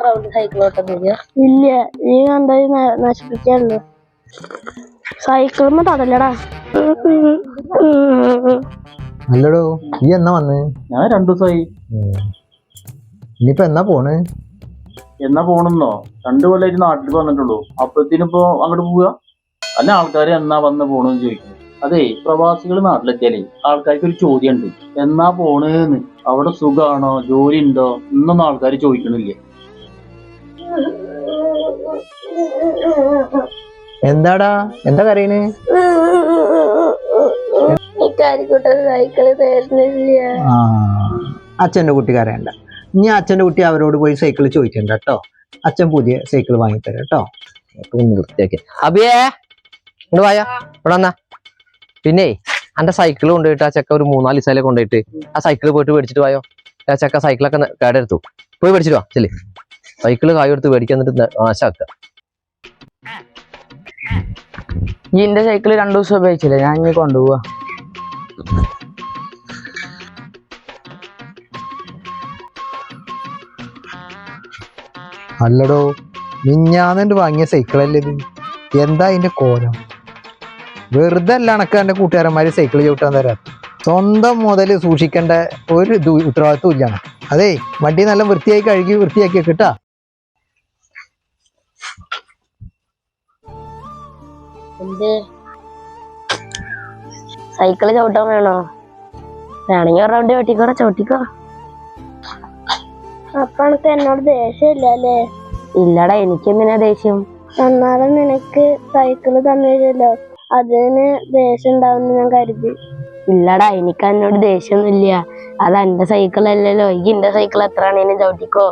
Round cycle ഓട്ടം ഇല്ല, നീ കണ്ടത് നശിപ്പിക്കാനുള്ളു. സൈക്കിളിന് തടല്ലടാ. അല്ലടോ, ഈ എന്നാ വന്ന്? ഞാൻ 2 ദിവസമായി. ഇനിയിപ്പോ എന്നാ പോണ്? എന്നാ പോണെന്നോ? 2 കൊല്ലമായിട്ട് നാട്ടിലേക്ക് വന്നിട്ടുള്ളൂ. അപ്പഴത്തേനിപ്പോ അങ്ങോട്ട് പോവുക. അല്ല, ആൾക്കാർ എന്നാ വന്ന് പോണെന്ന് ചോദിക്കുന്നു. അതെ, പ്രവാസികൾ നാട്ടിലെത്തിയാലേ ആൾക്കാർക്ക് ഒരു ചോദ്യം ഉണ്ട്, എന്നാ പോണേന്ന്. അവിടെ സുഖാണോ, ജോലി ഉണ്ടോ എന്നൊന്നും ആൾക്കാർ ചോദിക്കണില്ല. എന്താടാ, എന്താ കരയണ്? അച്ഛന്റെ കുട്ടി കരയണ്ട. ഇനി അച്ഛന്റെ കുട്ടി അവരോട് പോയി സൈക്കിൾ ചോദിക്കണ്ട കേട്ടോ. അച്ഛൻ പുതിയ സൈക്കിൾ വാങ്ങിത്തരാം കേട്ടോ. വൃത്തിയാക്കി അബിയേ, ഇങ്ങോട്ട് വായ, ഇവിടെ വന്നാ. പിന്നെ എന്റെ സൈക്കിൾ കൊണ്ടുപോയിട്ട് ആ ചെക്ക ഒരു 3-4 ദിവസമല്ലേ കൊണ്ടുപോയിട്ട് ആ സൈക്കിൾ പോയിട്ട് മേടിച്ചിട്ട് പോയോ. ആ ചെക്ക സൈക്കിളൊക്കെ കേടെടുത്തു. പോയി മേടിച്ചിട്ട് വാ. ചെല്ലേ, സൈക്കിള് കായ് എടുത്ത് മേടിക്കാൻ എന്നിട്ട് നാശാക്ക. ഈ എന്റെ സൈക്കിള് 2 ദിവസം ഉപയോഗിച്ചില്ലേ, ഞാൻ ഇനി കൊണ്ടുപോവാ. അല്ലടോ, മിഞ്ഞാന്ന് വാങ്ങിയ സൈക്കിളല്ലേ ഇത്? എന്താ അതിന്റെ കോലം? വെറുതെ അല്ല അണക്ക് എന്റെ കൂട്ടുകാരന്മാര് സൈക്കിൾ ചവിട്ടാൻ തരാം. സ്വന്തം മുതല് സൂക്ഷിക്കേണ്ട ഒരു ഉത്തരവാദിത്വം ഇല്ലാണ്. അതെ, വണ്ടി നല്ല വൃത്തിയായി കഴുകി വൃത്തിയാക്കി കിട്ടാ. സൈക്കിള് ചവിട്ടാൻ വേണോ? വേണമെങ്കിൽ ഒരു റൗണ്ട് ചവിട്ടിക്കോ. ചവിട്ടിക്കോ. അപ്പൊ എനിക്ക് എന്നോട് ദേഷ്യമില്ല അല്ലേ? ഇല്ലടാ, എനിക്കെന്തിനാ ദേഷ്യം? എന്നാലും നിനക്ക് സൈക്കിള് തന്നില്ലല്ലോ, അതിന് ദേഷ്യം ഉണ്ടാവുന്ന ഞാൻ കരുതി. ഇല്ലടാ, എനിക്ക് എന്നോട് ദേഷ്യമൊന്നുമില്ല. അത് എന്റെ സൈക്കിൾ അല്ലല്ലോ. ഈ എന്റെ സൈക്കിൾ എത്ര ആണേലും ചവിട്ടിക്കോ.